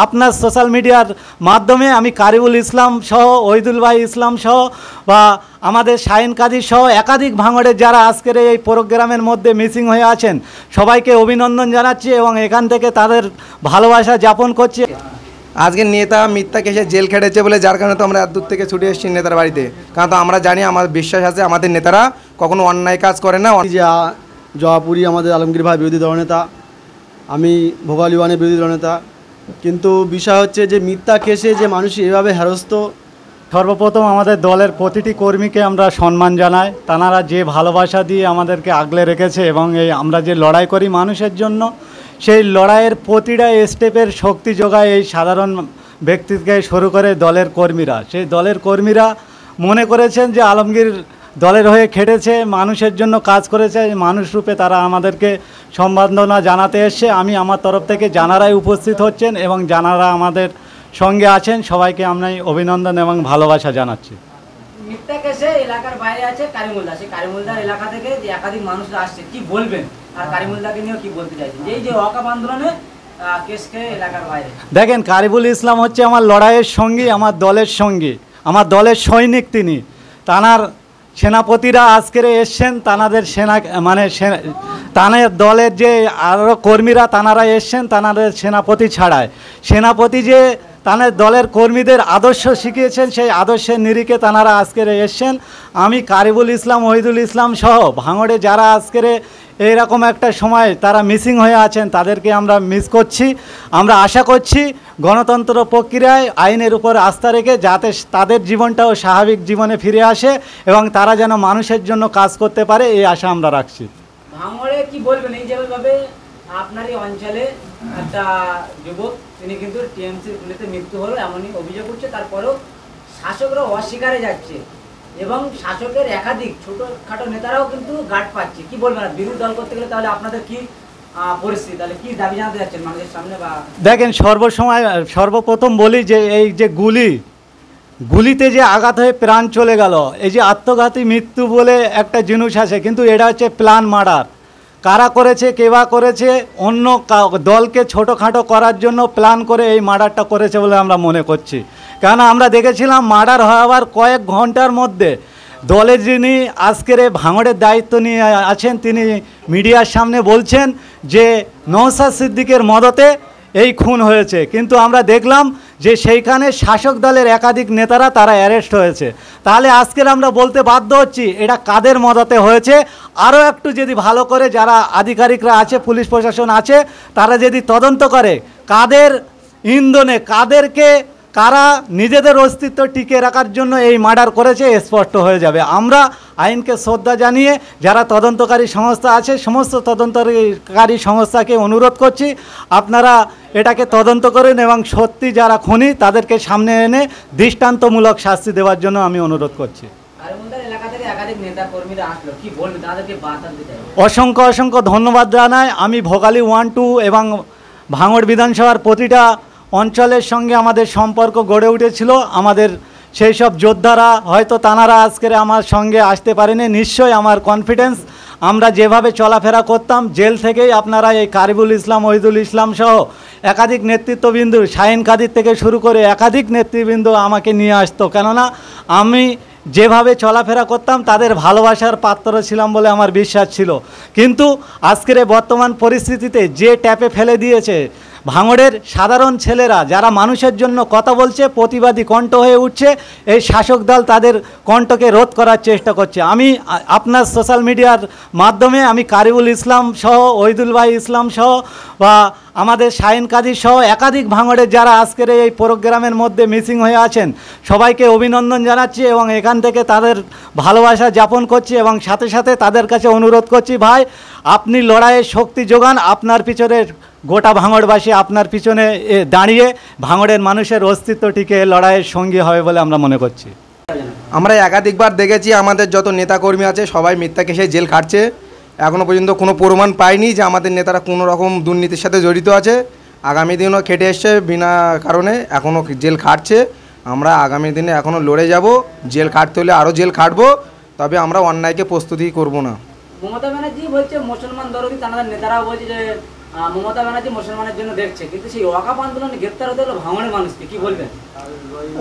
আপনার সোশ্যাল মিডিয়ার মাধ্যমে আমি কারিবুল ইসলাম সহ ওহিদুল ভাই ইসলাম সহ বা আমাদের শাহিন কাজী সহ একাধিক ভাঙড়ের যারা আজকের এই প্রোগ্রামের মধ্যে মিসিং হয়ে আছেন সবাইকে অভিনন্দন জানাচ্ছি এবং এখান থেকে তাদের ভালোবাসা যাপন করছি। আজকে নেতা মিথ্যা কেসে জেল খেটেছে বলে যার কারণে তো আমরা এত দূর থেকে ছুটে এসেছি নেতার বাড়িতে, কারণ তো আমরা জানি, আমার বিশ্বাস আছে আমাদের নেতারা কখনো অন্যায় কাজ করে না। জয়াপুরি আমাদের আলমগীর ভাই বিরোধী দলনেতা, আমি ভোগালী ওয়ানের বিরোধী দলনেতা, কিন্তু বিষয় হচ্ছে যে মিথ্যা কেসে যে মানুষ এভাবে হেরস্ত। সর্বপ্রথম আমাদের দলের প্রতিটি কর্মীকে আমরা সম্মান জানাই, তারা যে ভালোবাসা দিয়ে আমাদেরকে আগলে রেখেছে এবং এই আমরা যে লড়াই করি মানুষের জন্য, সেই লড়াইয়ের প্রতিটা স্টেপের শক্তি যোগায় এই সাধারণ ব্যক্তিকে শুরু করে দলের কর্মীরা। সেই দলের কর্মীরা মনে করেছেন যে আলমগীর দলের হয়ে খেটেছে, মানুষের জন্য কাজ করেছে, মানুষ রূপে তারা আমাদেরকে সম্বর্ধনা জানাতে এসছে। আমি আমার তরফ থেকে যারাই উপস্থিত হচ্ছেন এবং যারা আমাদের সঙ্গে আছেন সবাইকে আমি অভিনন্দন এবং ভালোবাসা জানাচ্ছি। মিথ্যা কেসে এলাকার বাইরে আছে কারিমুল্লাহ, সেই কারিমুল্লাহর এলাকা থেকে যে একাধিক মানুষরা আসছে, কি বলবেন? আর কারিমুল্লাহকে নিয়েও কি বলতে চাইছেন এই যে ওয়াকফ আন্দোলনে কেসকে এলাকার বাইরে? দেখেন, কারিবুল ইসলাম হচ্ছে আমার লড়াইয়ের সঙ্গী, আমার দলের সঙ্গী, আমার দলের সৈনিক তিনি। তানার সেনাপতিরা আজকের এসছেন, তানাদের তানের দলের যে আরও কর্মীরা তানারা এসছেন, তানাদের সেনাপতি ছাড়ায়। সেনাপতি যে তাদের দলের কর্মীদের আদর্শ শিখিয়েছেন, সেই আদর্শের নিরিখে তানারা আজকের এসছেন। আমি কারিবুল ইসলাম, ওহিদুল ইসলাম সহ ভাঙড়ে যারা আজকের এইরকম একটা সময় তারা মিসিং হয়ে আছেন তাদেরকে আমরা মিস করছি। আমরা আশা করছি গণতন্ত্র প্রক্রিয়ায় আইনের উপর আস্থা রেখে যাতে তাদের জীবনটাও স্বাভাবিক জীবনে ফিরে আসে এবং তারা যেন মানুষের জন্য কাজ করতে পারে, এই আশা আমরা রাখছি। ভাঙড়ে কি বলবেন এই যেভাবে আপনারই অঞ্চলে একটা যুবক তিনি কিন্তু টিএমসির গুলিতে মৃত্যু হলো এমনই অভিযোগ উঠছে, তারপরেও শাসকরা অস্বীকারে যাচ্ছে এবং শাসকের একাধিক ছোটখাটো নেতারাও কিন্তু গার্ড পাচ্ছে, কি বলবেন? বিরোধী দল করতে গেলে তাহলে আপনাদের কি পরিস্থিতি, তাহলে কি দাবি জানাতে যাচ্ছেন মানুষের সামনে? বা দেখেন, সর্বপ্রথম বলি যে এই যে গুলিতে যে আঘাত হয়ে প্রাণ চলে গেল, এই যে আত্মঘাতী মৃত্যু বলে একটা জিনিস আছে, কিন্তু এটা হচ্ছে প্ল্যান মার্ডার। কারা করেছে, কেবা করেছে, অন্য দলকে ছোটোখাটো করার জন্য প্ল্যান করে এই মার্ডারটা করেছে বলে আমরা মনে করছি। কেন আমরা দেখেছিলাম মার্ডার হওয়ার কয়েক ঘন্টার মধ্যে দলের যিনি আজকের ভাঙড়ের দায়িত্ব নিয়ে আছেন তিনি মিডিয়ার সামনে বলছেন যে নওশাদ সিদ্দিকের মদতে এই খুন হয়েছে, কিন্তু আমরা দেখলাম যে সেইখানে শাসক দলের একাধিক নেতারা তারা অ্যারেস্ট হয়েছে। তাহলে আজকের আমরা বলতে বাধ্য হচ্ছি এটা কাদের মদতে হয়েছে। আরও একটু যদি ভালো করে যারা আধিকারিকরা আছে, পুলিশ প্রশাসন আছে, তারা যদি তদন্ত করে কাদের ইন্ধনে কারা নিজেদের অস্তিত্ব টিকে রাখার জন্য এই মার্ডার করেছে স্পষ্ট হয়ে যাবে। আমরা আইনকে শ্রদ্ধা জানিয়ে যারা তদন্তকারী সংস্থা আছে সমস্ত তদন্তকারী সংস্থাকে অনুরোধ করছি আপনারা এটাকে তদন্ত করেন এবং সত্যি যারা খুনি তাদেরকে সামনে এনে দৃষ্টান্তমূলক শাস্তি দেওয়ার জন্য আমি অনুরোধ করছি। অসংখ্য ধন্যবাদ জানাই। আমি ভোগালী 1, 2 এবং ভাঙড় বিধানসভার প্রতিটা অঞ্চলের সঙ্গে আমাদের সম্পর্ক গড়ে উঠেছিল। আমাদের সেই সব যোদ্ধারা হয়তো তানারা আজকের আমার সঙ্গে আসতে পারেনি, নিশ্চয়ই আমার কনফিডেন্স আমরা যেভাবে চলাফেরা করতাম জেল থেকেই আপনারা এই কারিবুল ইসলাম, ওহিদুল ইসলাম সহ একাধিক নেতৃত্ববৃন্দ, শাহিন কাদির থেকে শুরু করে একাধিক নেতৃবৃন্দ আমাকে নিয়ে আসতো, কেননা আমি যেভাবে চলাফেরা করতাম তাদের ভালোবাসার পাত্র ছিলাম বলে আমার বিশ্বাস ছিল। কিন্তু আজকের বর্তমান পরিস্থিতিতে যে ট্যাপে ফেলে দিয়েছে ভাঙড়ের সাধারণ ছেলেরা যারা মানুষের জন্য কথা বলছে, প্রতিবাদী কণ্ঠ হয়ে উঠছে, এই শাসক দল তাদের কণ্ঠকে রোধ করার চেষ্টা করছে। আমি আপনার সোশ্যাল মিডিয়ার মাধ্যমে আমি কারিবুল ইসলাম সহ, ওহিদুল ভাই ইসলাম সহ বা আমাদের শাহিন কাজী সহ একাধিক ভাঙড়ের যারা আজকের এই প্রোগ্রামের মধ্যে মিসিং হয়ে আছেন সবাইকে অভিনন্দন জানাচ্ছি এবং এখান থেকে তাদের ভালোবাসা যাপন করছি এবং সাথে সাথে তাদের কাছে অনুরোধ করছি, ভাই আপনি লড়াইয়ের শক্তি যোগান, আপনার পিছনে গোটা ভাঙড়বাসী আপনার পিছনে দাঁড়িয়ে ভাঙড়ের মানুষের অস্তিত্ব টিকে লড়াইয়ের সঙ্গী হবে বলে আমরা মনে করছি। আমরা একাধিকবার দেখেছি আমাদের যত নেতাকর্মী আছে সবাই মিথ্যা কেসে জেল খাটছে, এখনও পর্যন্ত কোনো প্রমাণ পাইনি যে আমাদের নেতারা কোনো রকম দুর্নীতির সাথে জড়িত আছে। আগামী দিনও খেটে এসছে বিনা কারণে, এখনও জেল খাটছে। আমরা আগামী দিনে এখনও লড়ে যাব, জেল খাটতে হলে আরও জেল খাটবো, তবে আমরা অন্যায়কে প্রস্তুতি করব না। মমতা ব্যানার্জি বলছে মুসলমান দরদি, তাদের নেতারাও বলছে যে মমতা ব্যানার্জি মুসলমানের জন্য দেখছে, কিন্তু সেই ওয়াকাফ আন্দোলনে গ্রেপ্তার হতে হলো ভাঙড়ের মানুষকে, কি বলবেন?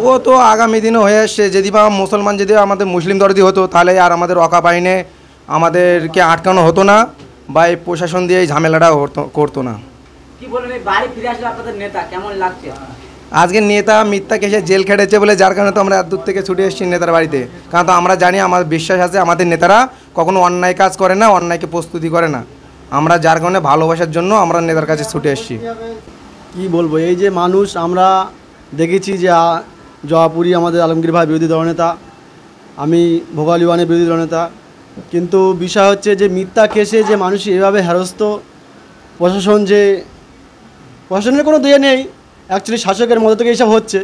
ও তো আগামী দিনে হয়ে আসছে, যদি বা মুসলমান যদি আমাদের মুসলিম দরদি হতো তাহলে আর আমাদের ওয়াকাফ আইনে আমাদেরকে আটকানো হতো না, বা এই প্রশাসন দিয়ে এই ঝামেলাটা করতো না। কি বলবেন, এই বাড়ি ফিরে আসলে আপনাদের নেতা কেমন লাগছে? আজকে নেতা মিথ্যা কেসে জেল খেটেছে বলে যার কারণে তো আমরা এত দূর থেকে ছুটে এসেছি নেতার বাড়িতে, কারণ তো আমরা জানি, আমার বিশ্বাস আছে আমাদের নেতারা কখনো অন্যায় কাজ করে না, অন্যায়কে প্রস্তুতি করে না। আমরা যার কারণে ভালোবাসার জন্য আমরা নেতার কাছে ছুটে এসেছি। কি বলবো, এই যে মানুষ আমরা দেখেছি যে জয়াপুরি আমাদের আলমগীর ভাই বিরোধী দলনেতা, আমি ভোগালী ওয়ানের বিরোধী দলনেতা, কিন্তু বিষয় হচ্ছে যে মিথ্যা কেসে যে মানুষ এভাবে হেরস্ত, প্রশাসনের কোনো দোয়া নেই, অ্যাকচুয়ালি শাসকের মধ্যে থেকে এইসব হচ্ছে।